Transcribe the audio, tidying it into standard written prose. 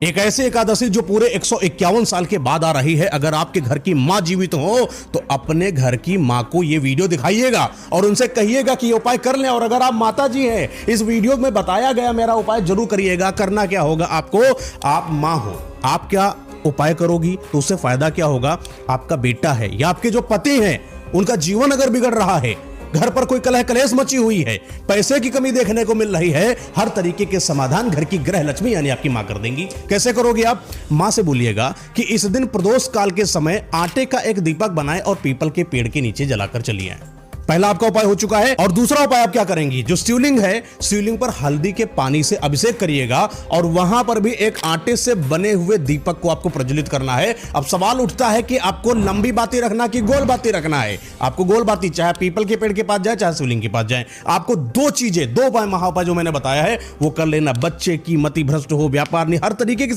एक ऐसी एकादशी जो पूरे 151 साल के बाद आ रही है। अगर आपके घर की मां जीवित हो तो अपने घर की मां को यह वीडियो दिखाइएगा और उनसे कहिएगा कि ये उपाय कर लें। और अगर आप माता जी हैं, इस वीडियो में बताया गया मेरा उपाय जरूर करिएगा। करना क्या होगा आपको, आप मां हो, आप क्या उपाय करोगी तो उससे फायदा क्या होगा। आपका बेटा है या आपके जो पति हैं उनका जीवन अगर बिगड़ रहा है, घर पर कोई कलह कलेश मची हुई है, पैसे की कमी देखने को मिल रही है, हर तरीके के समाधान घर की ग्रह लक्ष्मी यानी आपकी मां कर देंगी। कैसे करोगे आप, मां से बोलिएगा कि इस दिन प्रदोष काल के समय आटे का एक दीपक बनाएं और पीपल के पेड़ के नीचे जलाकर चलिए। पहला आपका उपाय हो चुका है। और दूसरा उपाय आप क्या करेंगी, जो शिवलिंग है, शिवलिंग पर हल्दी के पानी से अभिषेक करिएगा और वहां पर भी एक आटे से बने हुए दीपक को आपको प्रज्वलित करना है। अब सवाल उठता है कि आपको लंबी बाती रखना कि गोल बाती रखना है। आपको गोल बाती, चाहे पीपल के पेड़ के पास जाए चाहे शिवलिंग के पास जाए, आपको दो चीजें, दो उपाय, महाउपाय जो मैंने बताया है वो कर लेना। बच्चे की मति भ्रष्ट हो, व्यापार नहीं, हर तरीके की